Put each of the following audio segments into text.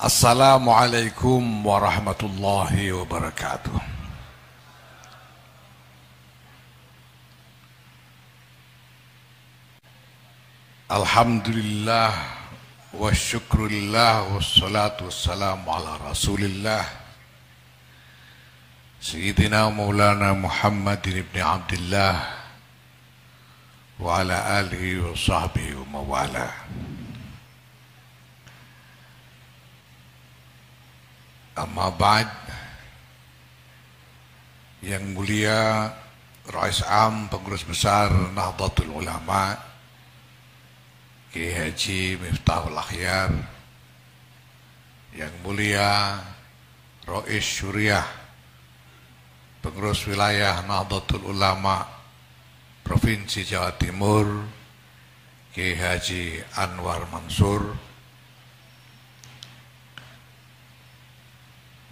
Assalamualaikum warahmatullahi wabarakatuh. Alhamdulillah wa syukrulillah wassalatu wassalamu ala rasulillah Sayyidina Maulana Muhammadin ibn Abdullah wa ala alihi wa sahbihi wa mawala. Amma ba'd, yang mulia Rais Am Pengurus Besar Nahdlatul Ulama Kiai Haji Miftahul Akhyar, yang mulia Rais Syuriah Pengurus Wilayah Nahdlatul Ulama Provinsi Jawa Timur Kiai Haji Anwar Mansur,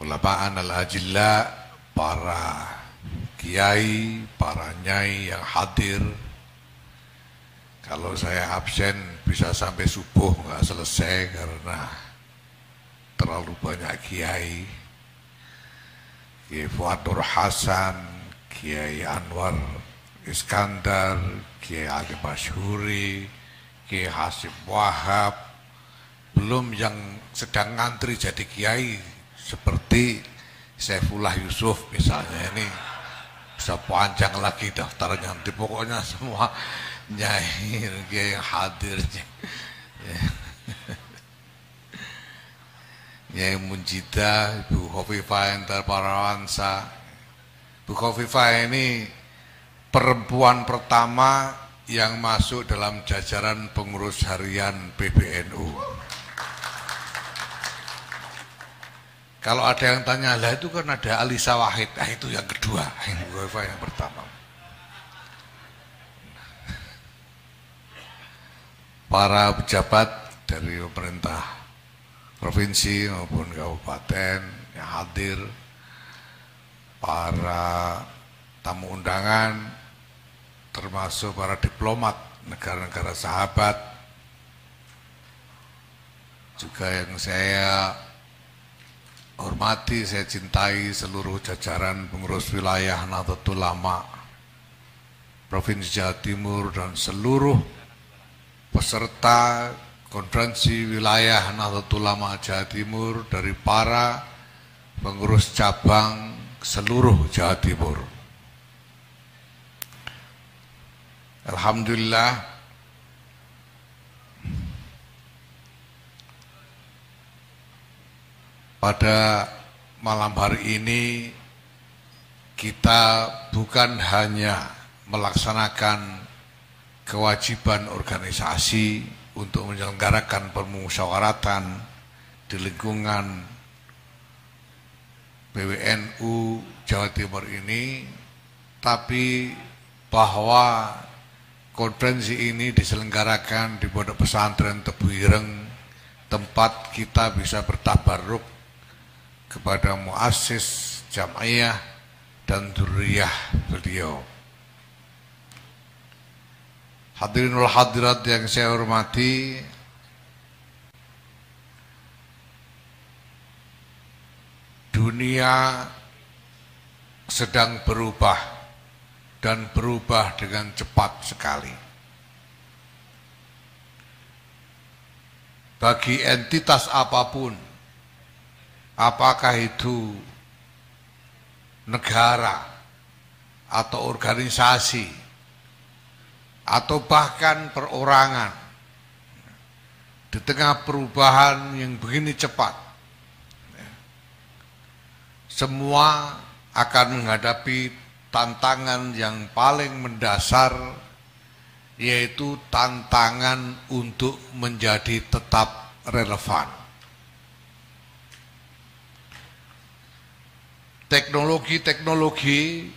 Ulama'an al-ajilla, para kiai, para nyai yang hadir. Kalau saya absen bisa sampai subuh nggak selesai karena terlalu banyak kiai. Kiai Fuad Nur Hasan, Kiai Anwar Iskandar, Kiai Ali Masyhuri, Kiai Hasim Wahab, belum yang sedang ngantri jadi kiai seperti Saifullah Yusuf misalnya. Ini bisa panjang lagi daftarnya, nanti pokoknya semua nyai yang hadir. Nyai Munjidah, Ibu Khofifah Enter Parawansa. Ibu Khofifah ini perempuan pertama yang masuk dalam jajaran pengurus harian PBNU. Kalau ada yang tanya, lah itu kan ada Alisa Wahid, itu yang kedua, Ibu Khofifah yang pertama. Para pejabat dari pemerintah provinsi maupun kabupaten yang hadir, para tamu undangan, termasuk para diplomat negara-negara sahabat, juga yang saya hormati, saya cintai seluruh jajaran pengurus wilayah Nahdlatul Ulama Provinsi Jawa Timur dan seluruh peserta konferensi wilayah Nahdlatul Ulama Jawa Timur dari para pengurus cabang seluruh Jawa Timur. Alhamdulillah, pada malam hari ini kita bukan hanya melaksanakan kewajiban organisasi untuk menyelenggarakan permusyawaratan di lingkungan PWNU Jawa Timur ini, tapi bahwa konferensi ini diselenggarakan di Pondok Pesantren Tebu Ireng, tempat kita bisa bertabarruk kepada muassis Jam'iyah dan dzurriyyah beliau. Hadirin wal hadirat yang saya hormati, dunia sedang berubah dan berubah dengan cepat sekali. Bagi entitas apapun, apakah itu negara atau organisasi atau bahkan perorangan, di tengah perubahan yang begini cepat, semua akan menghadapi tantangan yang paling mendasar, yaitu tantangan untuk menjadi tetap relevan. Teknologi-teknologi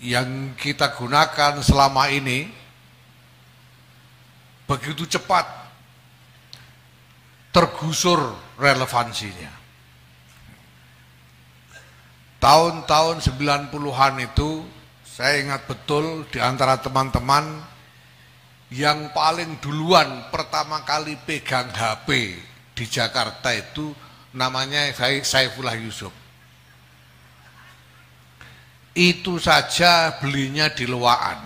yang kita gunakan selama ini begitu cepat tergusur relevansinya. Tahun-tahun 90-an itu saya ingat betul, di antara teman-teman yang paling duluan pertama kali pegang HP di Jakarta itu namanya Saifullah Yusuf. Itu saja belinya di Luwaan.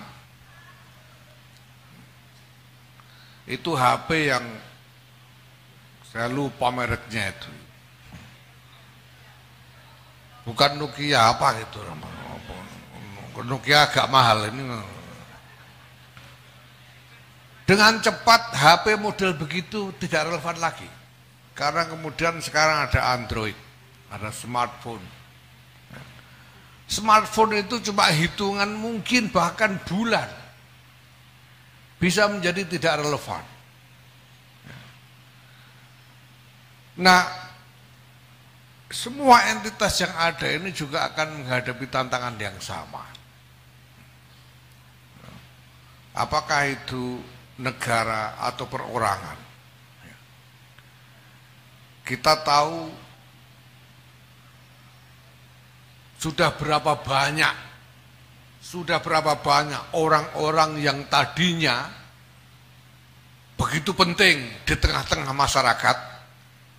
Itu HP yang saya lupa mereknya itu. Bukan Nokia apa gitu. Nokia agak mahal ini. Dengan cepat HP model begitu tidak relevan lagi. Karena kemudian sekarang ada Android, ada smartphone. Smartphone itu cuma hitungan mungkin bahkan bulan bisa menjadi tidak relevan. Nah, semua entitas yang ada ini juga akan menghadapi tantangan yang sama. Apakah itu negara atau perorangan? Kita tahu sudah berapa banyak orang-orang yang tadinya begitu penting di tengah-tengah masyarakat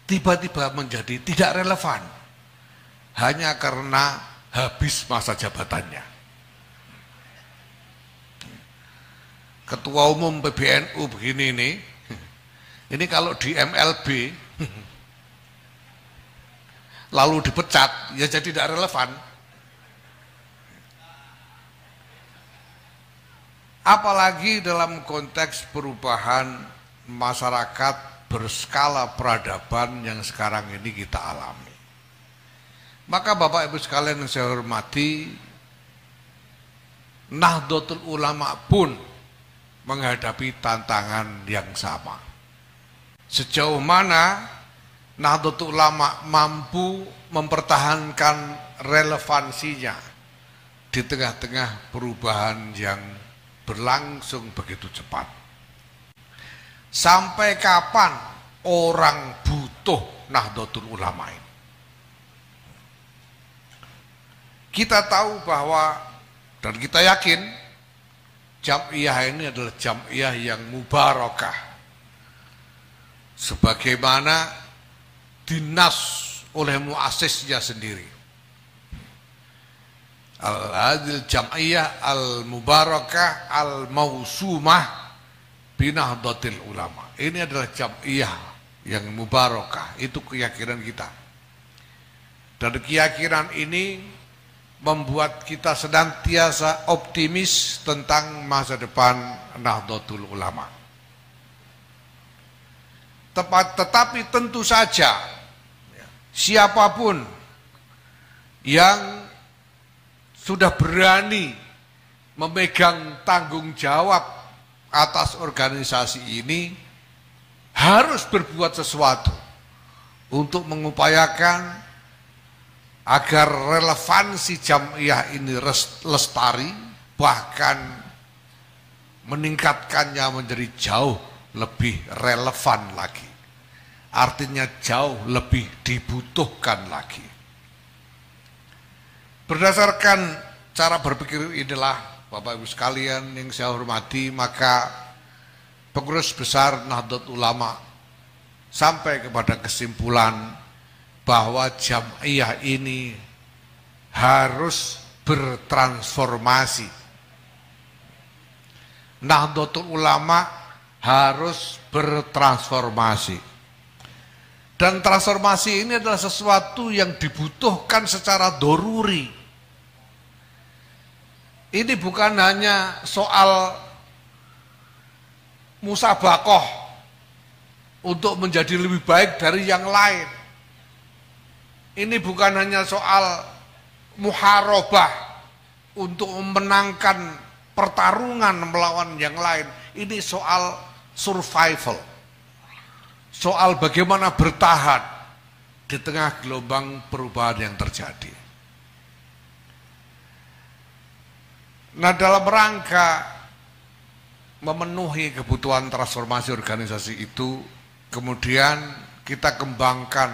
tiba-tiba menjadi tidak relevan hanya karena habis masa jabatannya. Ketua Umum PBNU begini ini kalau di MLB lalu dipecat ya jadi tidak relevan. Apalagi dalam konteks perubahan masyarakat berskala peradaban yang sekarang ini kita alami. Maka Bapak Ibu sekalian yang saya hormati, Nahdlatul Ulama pun menghadapi tantangan yang sama. Sejauh mana Nahdlatul Ulama mampu mempertahankan relevansinya di tengah-tengah perubahan yang berlangsung begitu cepat. Sampai kapan orang butuh Nahdlatul Ulama ini? Kita tahu bahwa dan kita yakin Jam'iyah ini adalah Jam'iyah yang mubarakah. Sebagaimana dinas oleh muasisnya sendiri. Al-Hadil Jam'iyah Al-Mubarakah Al-Mausumah Binahdlatil Ulama. Ini adalah Jam'iyah yang mubarakah. Itu keyakinan kita. Dan keyakinan ini membuat kita senantiasa optimis tentang masa depan Nahdlatul Ulama. Tetapi tentu saja siapapun yang sudah berani memegang tanggung jawab atas organisasi ini harus berbuat sesuatu untuk mengupayakan agar relevansi Jam'iyah ini lestari, bahkan meningkatkannya menjadi jauh lebih relevan lagi. Artinya jauh lebih dibutuhkan lagi. Berdasarkan cara berpikir inilah Bapak Ibu sekalian yang saya hormati, maka pengurus besar Nahdlatul Ulama sampai kepada kesimpulan bahwa Jam'iyah ini harus bertransformasi. Nahdlatul Ulama harus bertransformasi. Dan transformasi ini adalah sesuatu yang dibutuhkan secara doruri. Ini bukan hanya soal musabakoh untuk menjadi lebih baik dari yang lain. Ini bukan hanya soal muharobah untuk memenangkan pertarungan melawan yang lain. Ini soal survival. Soal bagaimana bertahan di tengah gelombang perubahan yang terjadi. Nah, dalam rangka memenuhi kebutuhan transformasi organisasi itu, kemudian kita kembangkan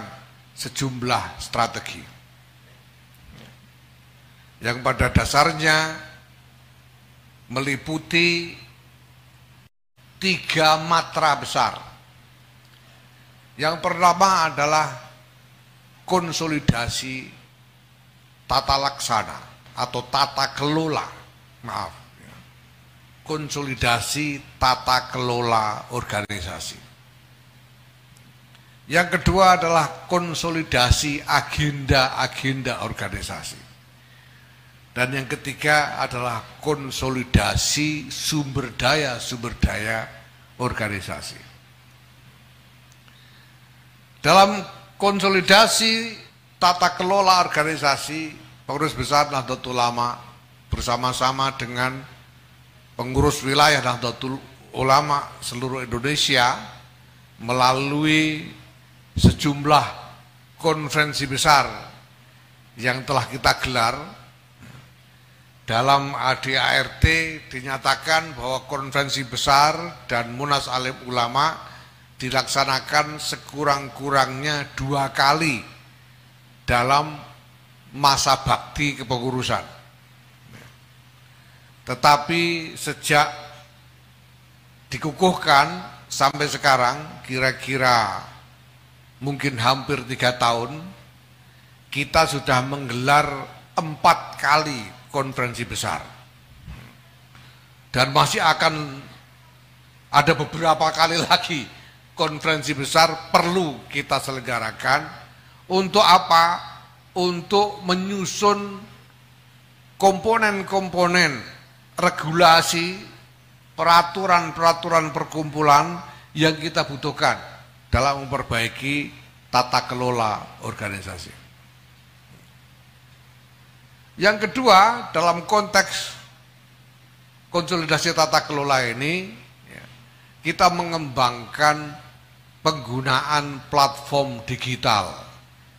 sejumlah strategi yang pada dasarnya meliputi 3 matra besar. Yang pertama adalah konsolidasi tata laksana atau tata kelola, maaf, konsolidasi tata kelola organisasi. Yang kedua adalah konsolidasi agenda-agenda organisasi. Dan yang ketiga adalah konsolidasi sumber daya organisasi. Dalam konsolidasi tata kelola organisasi, Pengurus Besar Nahdlatul Ulama bersama-sama dengan pengurus wilayah Nahdlatul Ulama seluruh Indonesia melalui sejumlah konferensi besar yang telah kita gelar. Dalam ADART dinyatakan bahwa konferensi besar dan Munas Alim Ulama dilaksanakan sekurang-kurangnya 2 kali dalam masa bakti kepengurusan. Tetapi sejak dikukuhkan sampai sekarang kira-kira mungkin hampir 3 tahun, kita sudah menggelar 4 kali konferensi besar. Dan masih akan ada beberapa kali lagi konferensi besar perlu kita selenggarakan. Untuk apa? Untuk menyusun komponen-komponen regulasi, peraturan-peraturan perkumpulan yang kita butuhkan dalam memperbaiki tata kelola organisasi. Yang kedua, dalam konteks konsolidasi tata kelola ini, kita mengembangkan penggunaan platform digital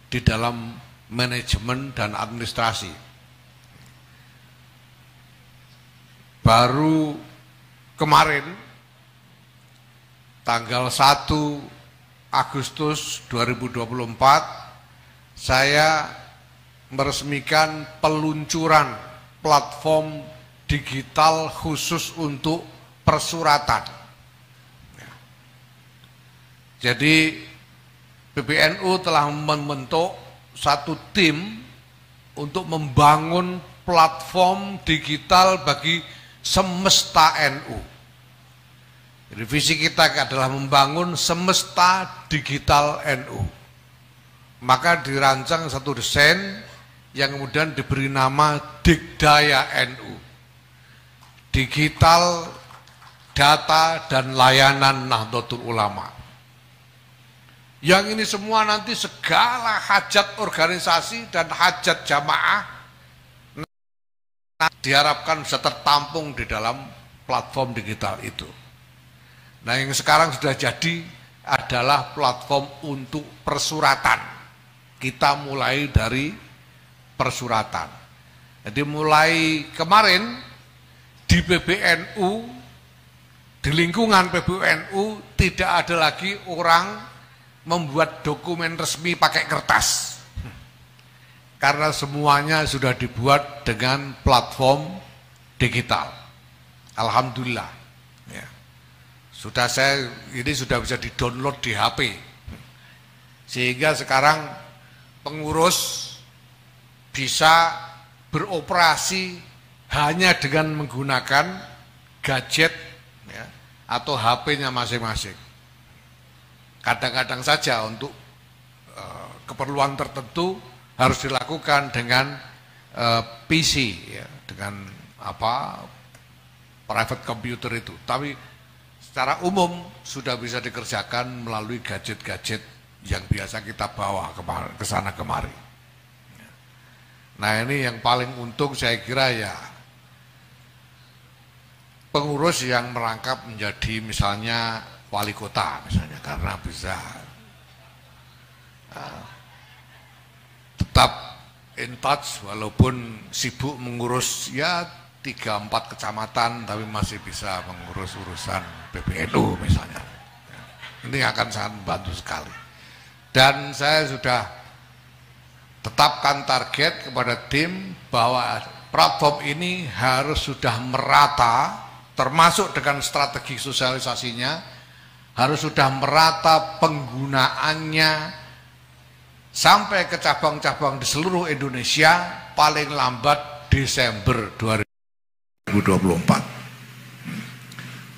di dalam manajemen dan administrasi. Baru kemarin, tanggal 1 Agustus 2024, saya meresmikan peluncuran platform digital khusus untuk persuratan. Jadi PBNU telah membentuk satu tim untuk membangun platform digital bagi semesta NU. Jadi visi kita adalah membangun semesta digital NU. Maka dirancang satu desain yang kemudian diberi nama Digdaya NU. Digital, data, dan layanan Nahdlatul Ulama. Yang ini semua nanti segala hajat organisasi dan hajat jamaah diharapkan bisa tertampung di dalam platform digital itu. Nah, yang sekarang sudah jadi adalah platform untuk persuratan. Kita mulai dari persuratan. Jadi mulai kemarin di PBNU, di lingkungan PBNU tidak ada lagi orang membuat dokumen resmi pakai kertas. Karena semuanya sudah dibuat dengan platform digital. Alhamdulillah. Ini sudah bisa di-download di HP. Sehingga sekarang pengurus bisa beroperasi hanya dengan menggunakan gadget ya, atau HP-nya masing-masing. Kadang-kadang saja untuk keperluan tertentu harus dilakukan dengan PC ya, dengan private computer itu. Tapi secara umum sudah bisa dikerjakan melalui gadget-gadget yang biasa kita bawa ke sana kemari. Nah, ini yang paling untung saya kira ya pengurus yang merangkap menjadi misalnya wali kota misalnya, karena bisa tetap in touch walaupun sibuk mengurus ya 3-4 kecamatan, tapi masih bisa mengurus urusan PBNU misalnya. Ini akan sangat membantu sekali. Dan saya sudah tetapkan target kepada tim bahwa platform ini harus sudah merata, termasuk dengan strategi sosialisasinya, harus sudah merata penggunaannya sampai ke cabang-cabang di seluruh Indonesia paling lambat Desember 2024.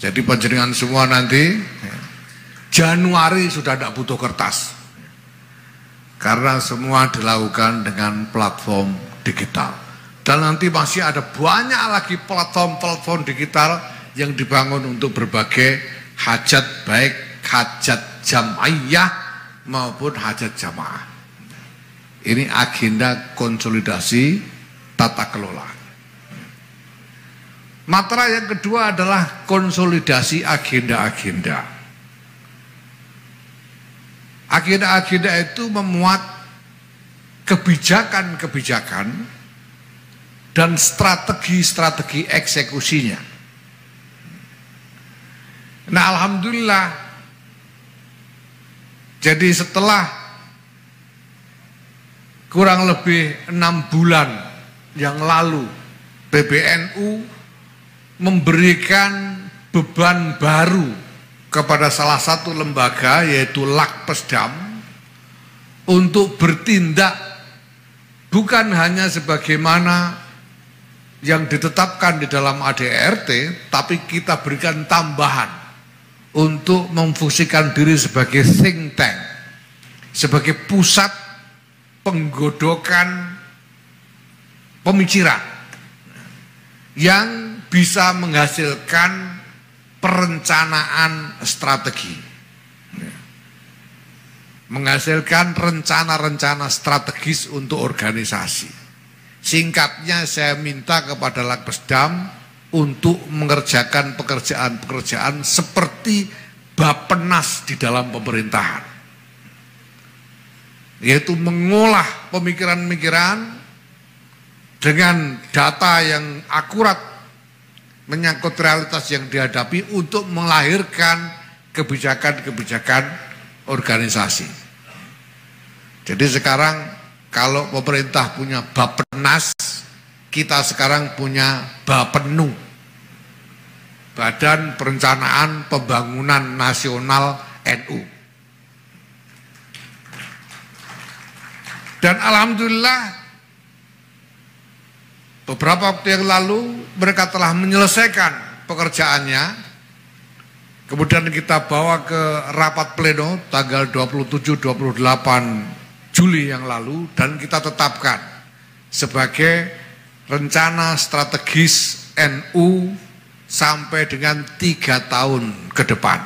Jadi panjenengan semua nanti Januari sudah tidak butuh kertas, karena semua dilakukan dengan platform digital. Dan nanti masih ada banyak lagi platform-platform digital yang dibangun untuk berbagai hajat, baik hajat jamaiyah maupun hajat jamaah. Ini agenda konsolidasi tata kelola. Matra yang kedua adalah konsolidasi agenda-agenda. Agenda-agenda itu memuat kebijakan-kebijakan dan strategi-strategi eksekusinya. Nah, alhamdulillah, jadi setelah kurang lebih 6 bulan yang lalu PBNU memberikan beban baru kepada salah satu lembaga, yaitu Lakpesdam, untuk bertindak bukan hanya sebagaimana yang ditetapkan di dalam ADRT, tapi kita berikan tambahan untuk memfungsikan diri sebagai think tank, sebagai pusat penggodokan pemikiran yang bisa menghasilkan perencanaan strategi, menghasilkan rencana-rencana strategis untuk organisasi. Singkatnya, saya minta kepada Lakpesdam untuk mengerjakan pekerjaan-pekerjaan seperti Bappenas di dalam pemerintahan, yaitu mengolah pemikiran-pemikiran dengan data yang akurat menyangkut realitas yang dihadapi untuk melahirkan kebijakan-kebijakan organisasi. Jadi sekarang kalau pemerintah punya Bappenas, kita sekarang punya Bapenu, Badan Perencanaan Pembangunan Nasional NU. Dan alhamdulillah beberapa waktu yang lalu mereka telah menyelesaikan pekerjaannya. Kemudian kita bawa ke rapat pleno tanggal 27-28 Juli yang lalu, dan kita tetapkan sebagai rencana strategis NU sampai dengan 3 tahun ke depan.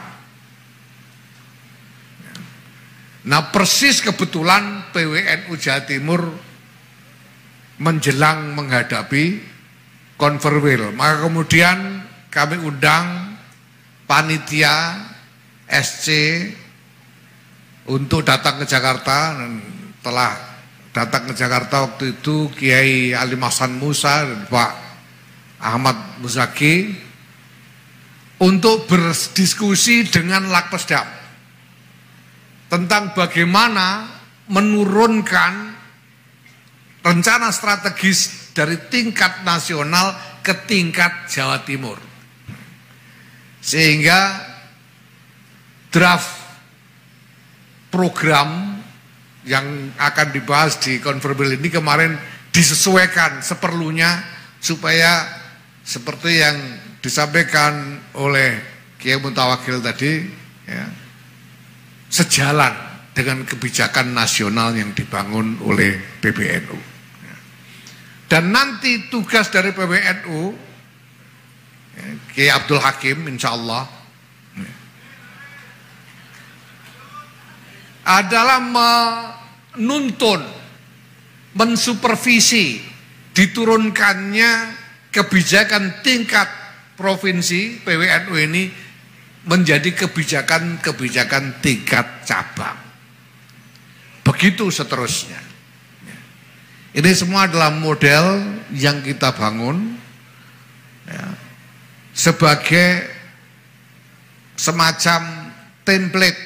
Nah, persis kebetulan PWNU Jawa Timur menjelang menghadapi Konferwil, maka kemudian kami undang panitia SC untuk datang ke Jakarta. Dan telah datang ke Jakarta waktu itu Kiai Ali Hasan Musa dan Pak Ahmad Muzaki untuk berdiskusi dengan Lakpesdam tentang bagaimana menurunkan rencana strategis dari tingkat nasional ke tingkat Jawa Timur, sehingga draft program yang akan dibahas di Konferensi ini kemarin disesuaikan seperlunya supaya seperti yang disampaikan oleh Kiai Mutawakil tadi, ya, sejalan dengan kebijakan nasional yang dibangun oleh PBNU. Dan nanti tugas dari PBNU, Kiai Abdul Hakim insya Allah, adalah menuntun, mensupervisi diturunkannya kebijakan tingkat provinsi PWNU ini menjadi kebijakan-kebijakan tingkat cabang. Begitu seterusnya. Ini semua adalah model yang kita bangun, ya, sebagai semacam template,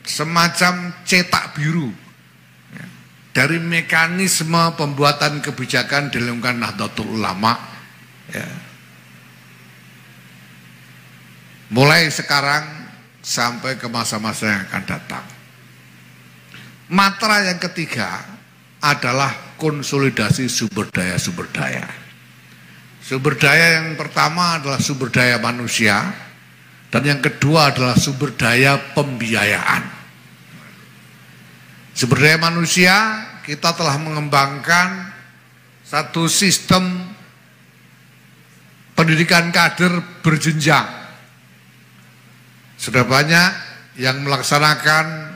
semacam cetak biru, ya, dari mekanisme pembuatan kebijakan di lingkungan Nahdlatul Ulama, ya, mulai sekarang sampai ke masa-masa yang akan datang. Matra yang ketiga adalah konsolidasi sumber daya-sumber daya. Sumber daya yang pertama adalah sumber daya manusia, dan yang kedua adalah sumber daya pembiayaan. Sumber daya manusia, kita telah mengembangkan satu sistem pendidikan kader berjenjang. Sudah banyak yang melaksanakan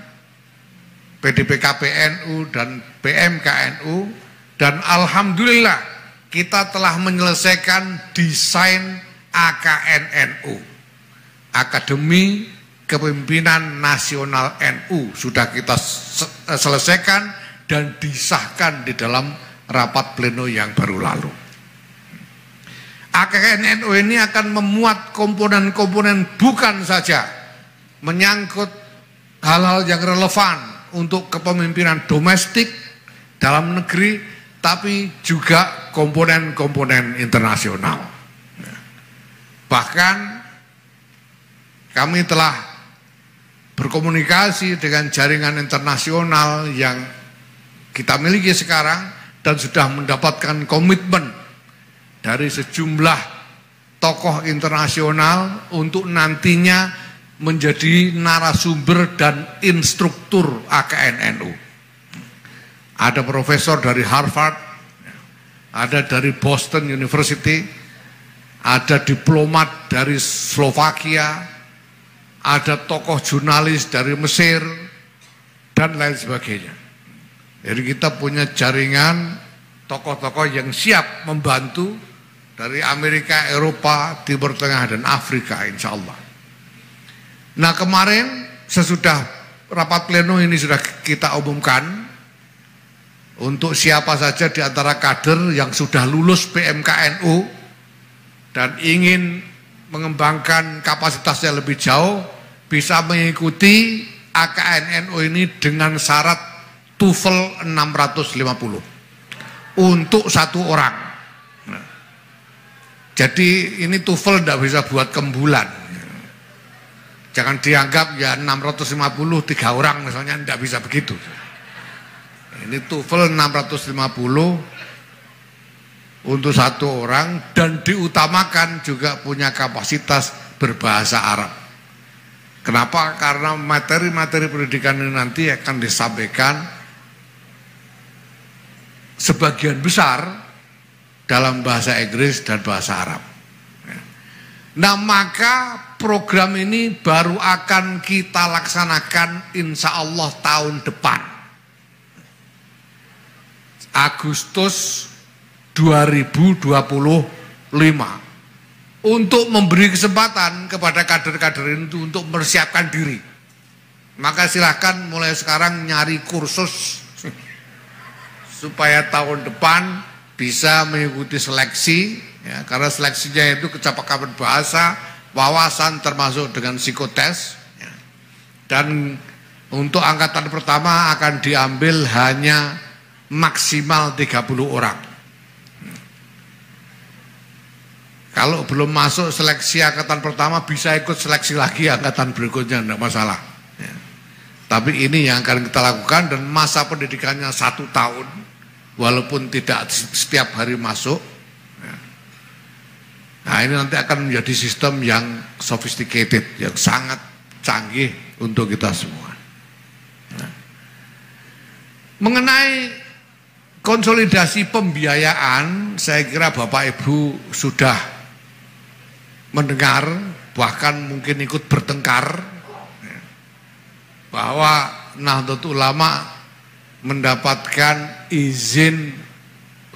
PDPKPNU dan PMKNU, dan alhamdulillah kita telah menyelesaikan desain AKNNU, Akademi Kepemimpinan Nasional NU, sudah kita selesaikan dan disahkan di dalam rapat pleno yang baru lalu. AKNNU ini akan memuat komponen-komponen bukan saja menyangkut hal-hal yang relevan untuk kepemimpinan domestik dalam negeri, tapi juga komponen-komponen internasional. Bahkan kami telah berkomunikasi dengan jaringan internasional yang kita miliki sekarang dan sudah mendapatkan komitmen dari sejumlah tokoh internasional untuk nantinya menjadi narasumber dan instruktur AKNNU. Ada profesor dari Harvard, ada dari Boston University, ada diplomat dari Slovakia, ada tokoh jurnalis dari Mesir, dan lain sebagainya. Jadi kita punya jaringan tokoh-tokoh yang siap membantu dari Amerika, Eropa, Timur Tengah, dan Afrika, insya Allah. Nah, kemarin sesudah rapat pleno ini sudah kita umumkan untuk siapa saja di antara kader yang sudah lulus PMKNU dan ingin mengembangkan kapasitasnya lebih jauh, bisa mengikuti AKNNU ini dengan syarat TOEFL 650 untuk satu orang. Nah, jadi ini TOEFL tidak bisa buat kembulan. Jangan dianggap ya 650 3 orang misalnya, tidak bisa begitu. Ini TOEFL 650 untuk satu orang, dan diutamakan juga punya kapasitas berbahasa Arab. Kenapa? Karena materi-materi pendidikan ini nanti akan disampaikan sebagian besar dalam bahasa Inggris dan bahasa Arab. Nah, maka program ini baru akan kita laksanakan insya Allah tahun depan, Agustus 2025, untuk memberi kesempatan kepada kader-kader itu untuk mempersiapkan diri. Maka silahkan mulai sekarang nyari kursus supaya tahun depan bisa mengikuti seleksi, ya, karena seleksinya itu kecakapan bahasa, wawasan termasuk dengan psikotes, ya. Dan untuk angkatan pertama akan diambil hanya maksimal 30 orang. Kalau belum masuk seleksi angkatan pertama bisa ikut seleksi lagi angkatan berikutnya, tidak masalah, ya. Tapi ini yang akan kita lakukan, dan masa pendidikannya 1 tahun, walaupun tidak setiap hari masuk. Nah, ini nanti akan menjadi sistem yang sophisticated, yang sangat canggih untuk kita semua. Nah, mengenai konsolidasi pembiayaan, saya kira Bapak Ibu sudah mendengar, bahkan mungkin ikut bertengkar, bahwa Nahdlatul Ulama mendapatkan izin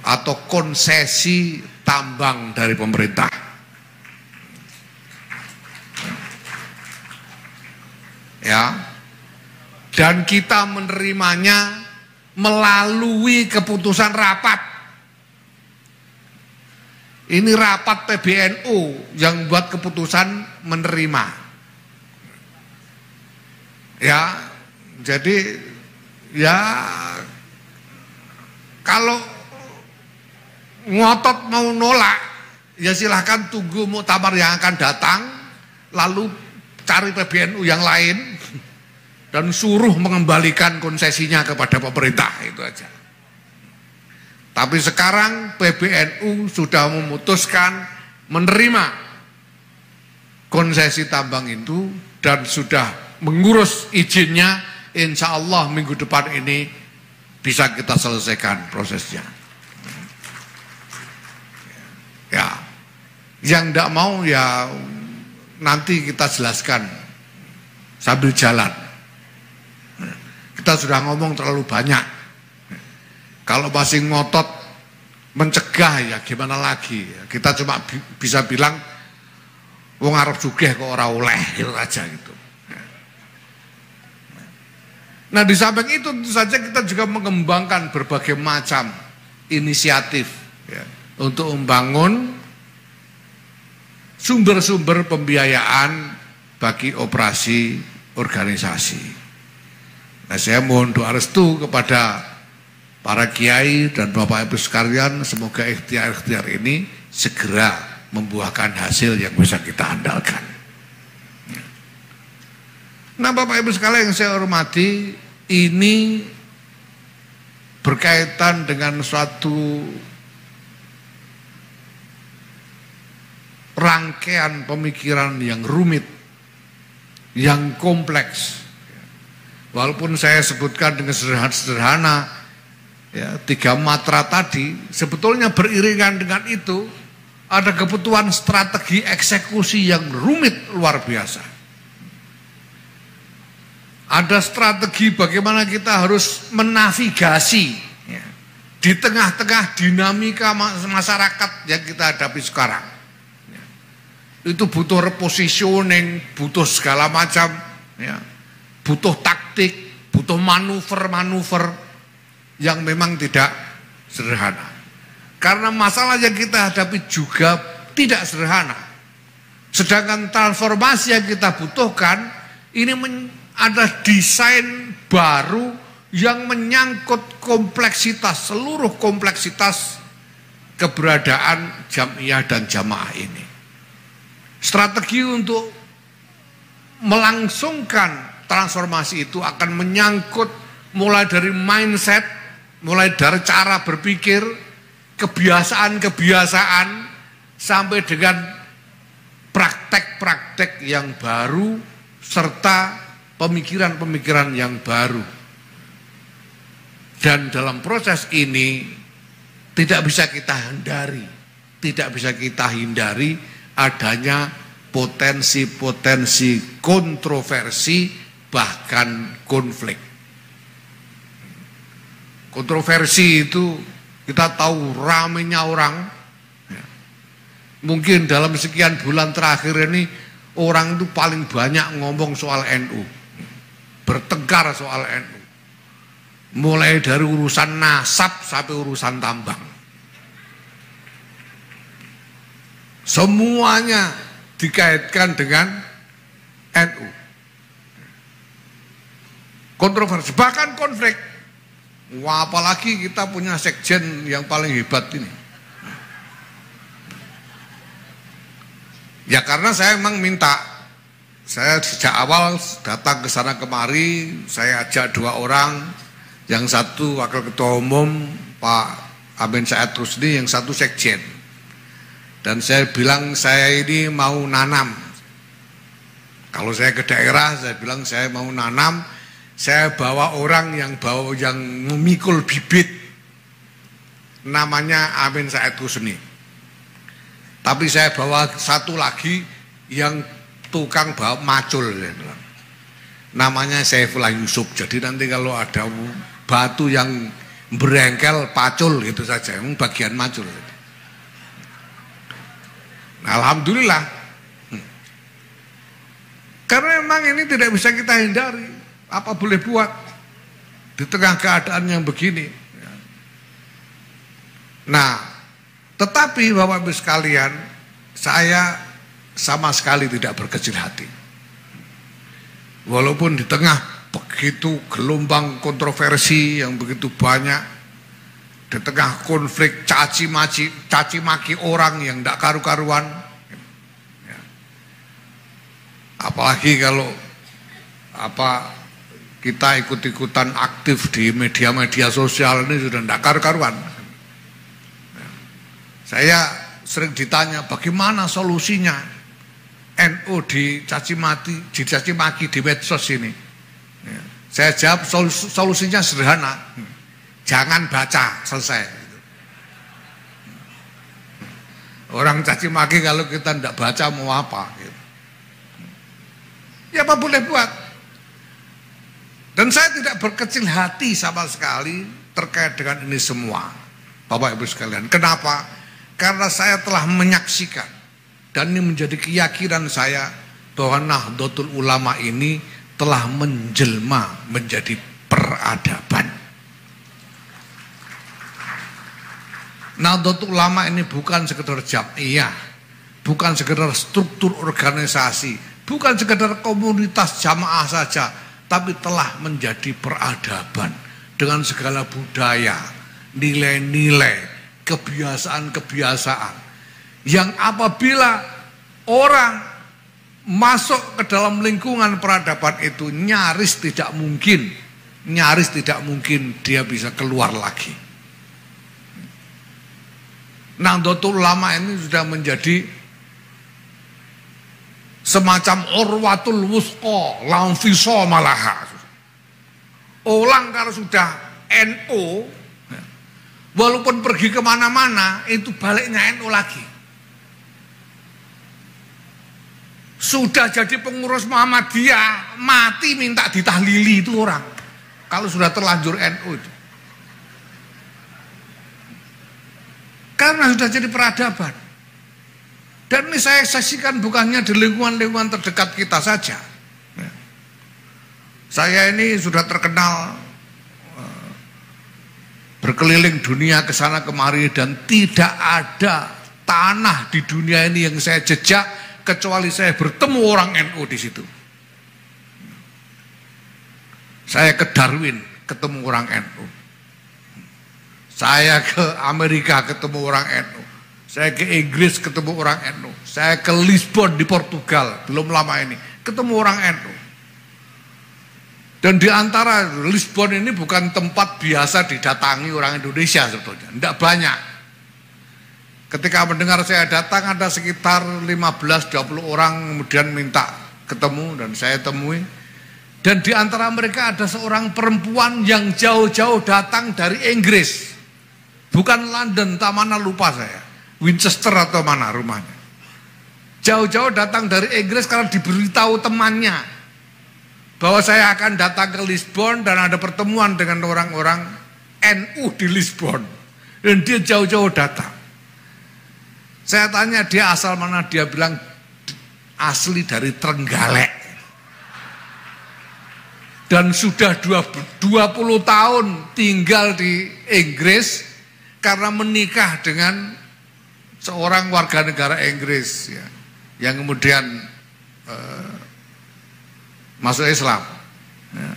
atau konsesi tambang dari pemerintah. Ya. Dan kita menerimanya melalui keputusan rapat. Ini rapat PBNU yang buat keputusan menerima. Ya, jadi ya kalau ngotot mau nolak, ya silahkan tunggu muktamar yang akan datang, lalu cari PBNU yang lain, dan suruh mengembalikan konsesinya kepada pemerintah, itu aja. Tapi sekarang PBNU sudah memutuskan menerima konsesi tambang itu dan sudah mengurus izinnya. Insya Allah minggu depan ini bisa kita selesaikan prosesnya. Ya, yang tidak mau ya nanti kita jelaskan sambil jalan. Kita sudah ngomong terlalu banyak. Kalau masih ngotot mencegah ya gimana lagi? Kita cuma bisa bilang wong arep sugih kok ora oleh, gitu aja gitu. Nah, di samping itu tentu saja kita juga mengembangkan berbagai macam inisiatif ya, untuk membangun sumber-sumber pembiayaan bagi operasi organisasi. Nah, saya mohon doa restu kepada para kiai dan Bapak Ibu sekalian, semoga ikhtiar-ikhtiar ini segera membuahkan hasil yang bisa kita andalkan. Nah, Bapak Ibu sekalian yang saya hormati, ini berkaitan dengan suatu rangkaian pemikiran yang rumit, yang kompleks. Walaupun saya sebutkan dengan sederhana, ya, 3 matra tadi, sebetulnya beriringan dengan itu ada kebutuhan strategi eksekusi yang rumit luar biasa. Ada strategi bagaimana kita harus menavigasi ya, di tengah-tengah dinamika masyarakat yang kita hadapi sekarang. Ya. Itu butuh repositioning, butuh segala macam, ya, butuh taktik, butuh manuver-manuver yang memang tidak sederhana. Karena masalah yang kita hadapi juga tidak sederhana. Sedangkan transformasi yang kita butuhkan ini ada desain baru yang menyangkut kompleksitas, seluruh kompleksitas keberadaan jamiah dan jamaah ini. Strategi untuk melangsungkan transformasi itu akan menyangkut mulai dari mindset, mulai dari cara berpikir, kebiasaan-kebiasaan, sampai dengan praktek-praktek yang baru, serta pemikiran-pemikiran yang baru. Dan dalam proses ini tidak bisa kita hindari adanya potensi-potensi kontroversi, bahkan konflik. Kontroversi itu kita tahu ramenya orang. Mungkin dalam sekian bulan terakhir ini orang itu paling banyak ngomong soal NU, bertengkar soal NU, mulai dari urusan nasab sampai urusan tambang, semuanya dikaitkan dengan NU. Kontroversi, bahkan konflik. Wah, apalagi kita punya sekjen yang paling hebat ini. Ya karena saya memang minta, saya sejak awal datang ke sana kemari, saya ajak 2 orang, yang satu wakil ketua umum Pak Amin Said Rusdi, yang satu sekjen. Dan saya bilang saya ini mau nanam. Kalau saya ke daerah, saya bilang saya mau nanam. Saya bawa orang yang memikul bibit, namanya Amin Said Rusdi. Tapi saya bawa satu lagi yang tukang bawa macul, namanya Saifullah Yusuf. Jadi nanti kalau ada batu yang berengkel, pacul gitu saja, bagian macul. Nah, alhamdulillah, karena memang ini tidak bisa kita hindari. Apa boleh buat di tengah keadaan yang begini. Nah, tetapi Bapak Ibu sekalian, saya sama sekali tidak berkecil hati. Walaupun di tengah begitu gelombang kontroversi yang begitu banyak, di tengah konflik caci maki orang yang tidak karu-karuan, apalagi kalau kita ikut-ikutan aktif di media-media sosial ini sudah tidak karu-karuan. Saya sering ditanya bagaimana solusinya NU dicaci maki di medsos ini. Saya jawab solusinya sederhana, jangan baca, selesai. Orang caci maki kalau kita tidak baca mau apa? Ya apa boleh buat. Dan saya tidak berkecil hati sama sekali terkait dengan ini semua, Bapak Ibu sekalian. Kenapa? Karena saya telah menyaksikan dan ini menjadi keyakinan saya bahwa Nahdlatul Ulama ini telah menjelma menjadi peradaban. Nahdlatul Ulama ini bukan sekedar jam'iyah, bukan sekedar struktur organisasi, bukan sekedar komunitas jamaah saja, tapi telah menjadi peradaban dengan segala budaya, nilai-nilai, kebiasaan-kebiasaan yang apabila orang masuk ke dalam lingkungan peradaban itu nyaris tidak mungkin dia bisa keluar lagi. Nahdlatul Ulama ini sudah menjadi semacam urwatul wusqa lamfiso malaha. Orang kalau sudah NU, walaupun pergi kemana-mana itu baliknya NU lagi. Sudah jadi pengurus Muhammadiyah mati minta ditahlili itu orang. Kalau sudah terlanjur NU itu. Karena sudah jadi peradaban. Dan ini saya saksikan bukannya di lingkungan-lingkungan terdekat kita saja. Saya ini sudah terkenal berkeliling dunia ke sana kemari dan tidak ada tanah di dunia ini yang saya jejak kecuali saya bertemu orang NU di situ. Saya ke Darwin ketemu orang NU. Saya ke Amerika ketemu orang NU. Saya ke Inggris ketemu orang NU. Saya ke Lisbon di Portugal belum lama ini ketemu orang NU. Dan di antara Lisbon ini bukan tempat biasa didatangi orang Indonesia sebetulnya, tidak banyak. Ketika mendengar saya datang ada sekitar 15-20 orang kemudian minta ketemu dan saya temui. Dan di antara mereka ada seorang perempuan yang jauh-jauh datang dari Inggris. Bukan London, tak mana lupa saya. Winchester atau mana rumahnya. Jauh-jauh datang dari Inggris karena diberitahu temannya bahwa saya akan datang ke Lisbon dan ada pertemuan dengan orang-orang NU di Lisbon. Dan dia jauh-jauh datang. Saya tanya dia asal mana, dia bilang asli dari Trenggalek. Dan sudah 20 tahun tinggal di Inggris karena menikah dengan seorang warga negara Inggris ya, yang kemudian masuk Islam ya.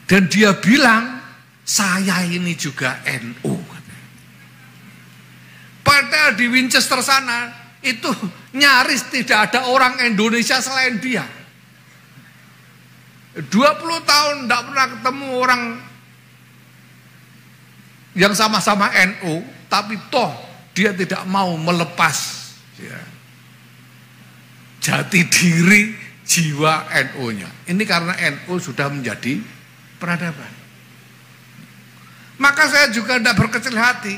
Dan dia bilang saya ini juga NU. Padahal di Winchester sana itu nyaris tidak ada orang Indonesia selain dia. 20 tahun tidak pernah ketemu orang yang sama-sama NU, tapi toh dia tidak mau melepas ya, jati diri jiwa NU-nya. Ini karena NU sudah menjadi peradaban. Maka saya juga tidak berkecil hati.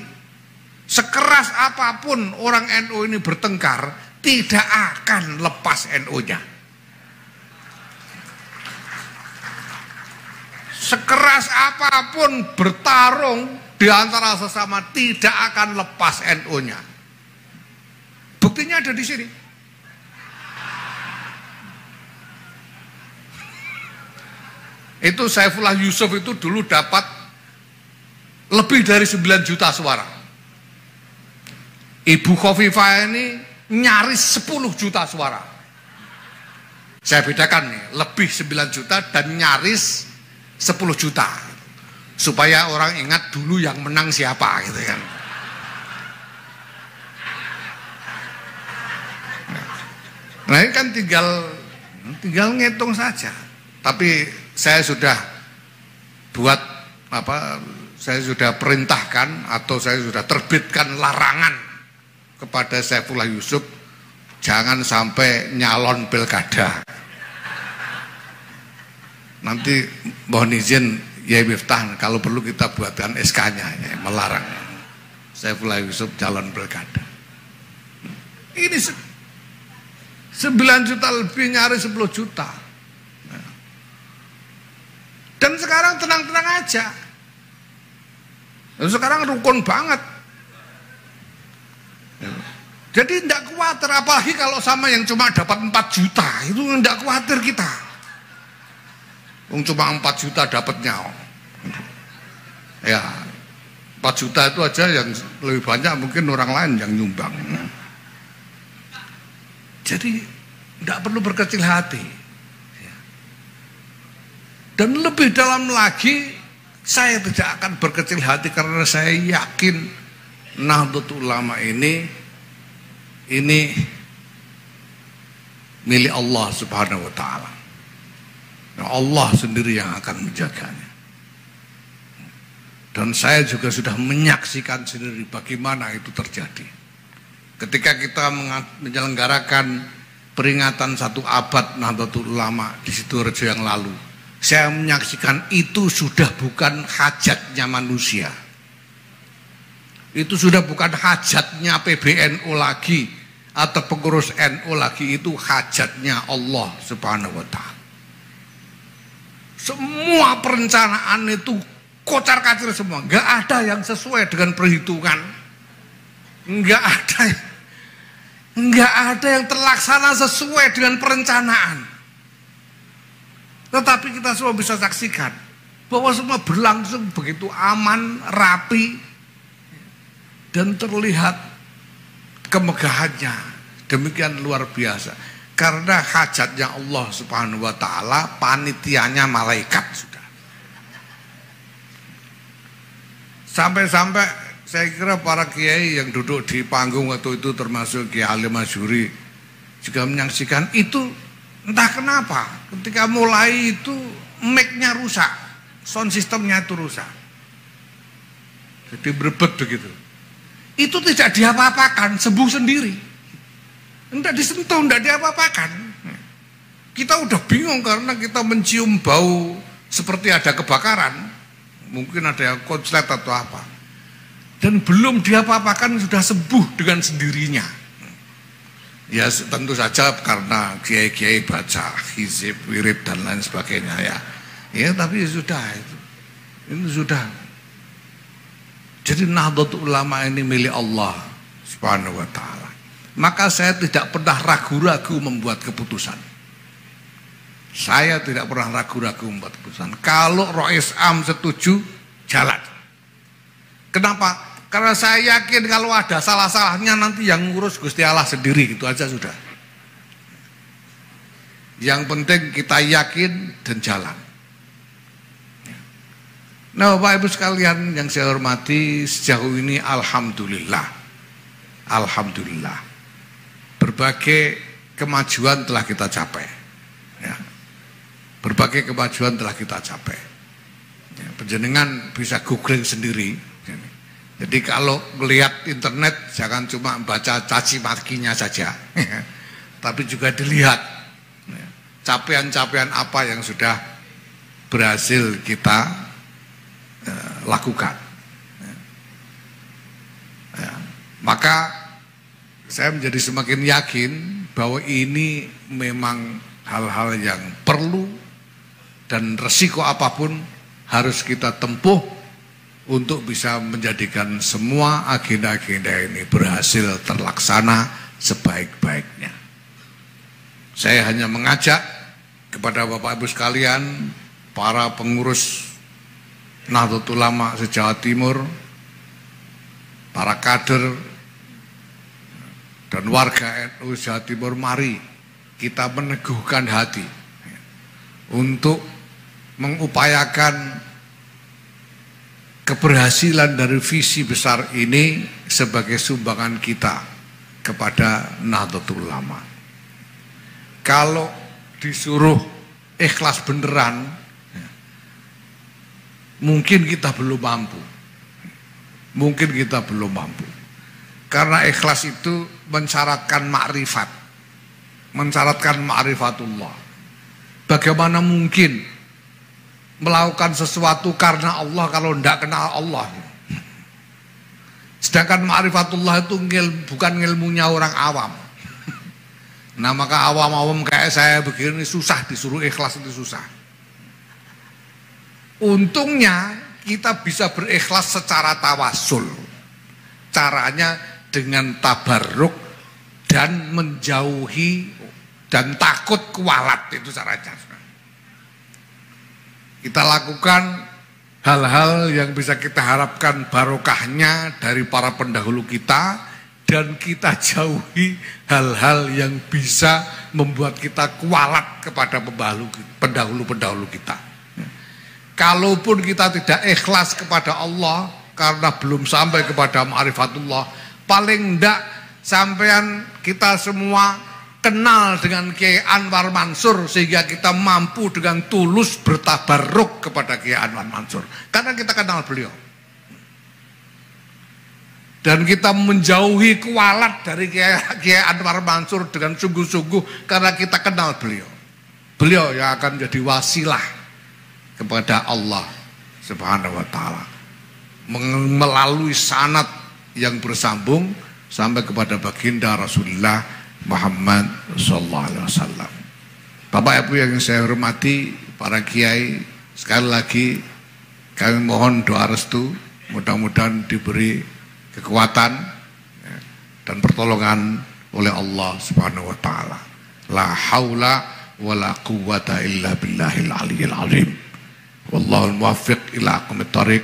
Sekeras apapun orang NU ini bertengkar, tidak akan lepas NU-nya. Sekeras apapun bertarung di antara sesama tidak akan lepas NU-nya. Buktinya ada di sini. Itu Saifullah Yusuf itu dulu dapat lebih dari 9 juta suara. Ibu Khofifah ini nyaris 10 juta suara. Saya bedakan nih, lebih 9 juta dan nyaris 10 juta. Supaya orang ingat dulu yang menang siapa gitu kan. Nah ini kan tinggal ngitung saja. Tapi saya sudah buat apa? Saya sudah perintahkan atau saya sudah terbitkan larangan kepada Saifullah Yusuf jangan sampai nyalon pilkada. Nanti mohon izin Yai Miftah, kalau perlu kita buatkan SK-nya ya, melarang Saifullah Yusuf calon pilkada. Ini 9 juta lebih, nyaris 10 juta. Dan sekarang tenang-tenang aja. Dan sekarang rukun banget. Jadi tidak khawatir, apalagi kalau sama yang cuma dapat 4 juta, itu tidak khawatir kita. Cuma 4 juta dapatnya. Ya, 4 juta itu aja, yang lebih banyak mungkin orang lain yang nyumbang. Jadi tidak perlu berkecil hati. Dan lebih dalam lagi, saya tidak akan berkecil hati karena saya yakin Nahdlatul Ulama ini milik Allah Subhanahu wa taala. Nah, Allah sendiri yang akan menjaganya. Dan saya juga sudah menyaksikan sendiri bagaimana itu terjadi. Ketika kita menyelenggarakan peringatan 1 abad Nahdlatul Ulama di Sidoarjo yang lalu, saya menyaksikan itu sudah bukan hajatnya manusia. Itu sudah bukan hajatnya PBNU lagi atau pengurus NU lagi, itu hajatnya Allah Subhanahu wa taala. Semua perencanaan itu kocar-kacir semua, nggak ada yang sesuai dengan perhitungan, nggak ada yang terlaksana sesuai dengan perencanaan. Tetapi kita semua bisa saksikan bahwa semua berlangsung begitu aman, rapi, dan terlihat kemegahannya demikian luar biasa. Karena hajatnya Allah Subhanahu wa taala, panitianya malaikat sudah. Sampai-sampai saya kira para kiai yang duduk di panggung waktu itu, termasuk Kiai Halim Masyuri, juga menyaksikan itu. Entah kenapa ketika mulai itu mic-nya rusak, sound systemnya itu rusak, jadi berebet begitu. Itu tidak diapa-apakan, sembuh sendiri. Tidak disentuh, tidak diapa-apakan. Kita udah bingung karena kita mencium bau seperti ada kebakaran, mungkin ada yang konslet atau apa, dan belum diapa-apakan sudah sembuh dengan sendirinya. Ya tentu saja karena kiai-kiai baca hizib, wirid dan lain sebagainya ya. Ya tapi sudah itu sudah. Jadi Nahdlatul Ulama ini milik Allah Subhanahu wa taala. Maka saya tidak pernah ragu-ragu membuat keputusan. Saya tidak pernah ragu-ragu membuat keputusan. Kalau Rois Am setuju, jalan. Kenapa? Karena saya yakin kalau ada salah-salahnya nanti yang ngurus Gusti Allah sendiri, itu aja sudah. Yang penting kita yakin dan jalan. Nah, Bapak Ibu sekalian yang saya hormati, sejauh ini alhamdulillah. Alhamdulillah. Berbagai kemajuan telah kita capai. Ya. Berbagai kemajuan telah kita capai. Ya, penjenengan bisa googling sendiri. Jadi kalau melihat internet jangan cuma baca caci makinya saja, tapi juga dilihat capaian-capaian apa yang sudah berhasil kita lakukan. Ya. Maka saya menjadi semakin yakin bahwa ini memang hal-hal yang perlu dan resiko apapun harus kita tempuh untuk bisa menjadikan semua agenda-agenda ini berhasil terlaksana sebaik-baiknya. Saya hanya mengajak kepada Bapak Ibu sekalian, para pengurus Nahdlatul Ulama se-Jawa Timur, para kader dan warga NU Jawa Timur, mari kita meneguhkan hati untuk mengupayakan keberhasilan dari visi besar ini sebagai sumbangan kita kepada Nahdlatul Ulama. Kalau disuruh ikhlas beneran, Mungkin kita belum mampu. Mungkin kita belum mampu. Karena ikhlas itu mensyaratkan makrifat. Mensyaratkan ma'rifatullah. Bagaimana mungkin melakukan sesuatu karena Allah kalau tidak kenal Allah? Sedangkan ma'rifatullah itu bukan ilmunya orang awam. Nah maka awam-awam kayak saya begini susah disuruh ikhlas, itu susah. Untungnya kita bisa berikhlas secara tawasul. Caranya dengan tabarruk dan menjauhi dan takut kualat, itu caranya. Kita lakukan hal-hal yang bisa kita harapkan barokahnya dari para pendahulu kita, dan kita jauhi hal-hal yang bisa membuat kita kualat kepada pendahulu-pendahulu kita. Kalaupun kita tidak ikhlas kepada Allah karena belum sampai kepada ma'rifatullah, paling enggak sampean kita semua kenal dengan Kiai Anwar Mansur sehingga kita mampu dengan tulus bertabarruk kepada Kiai Anwar Mansur karena kita kenal beliau. Dan kita menjauhi kualat dari Kiai Anwar Mansur dengan sungguh-sungguh karena kita kenal beliau. Beliau yang akan menjadi wasilah kepada Allah Subhanahu wa taala melalui sanad yang bersambung sampai kepada baginda Rasulullah Muhammad sallallahu alaihi wasallam. Bapak Ibu yang saya hormati, para kiai, sekali lagi kami mohon doa restu, mudah-mudahan diberi kekuatan dan pertolongan oleh Allah Subhanahu wa taala. La haula wala quwwata illa billahil aliyil azim. Wallahul muwaffiq ila aqwamit thariq.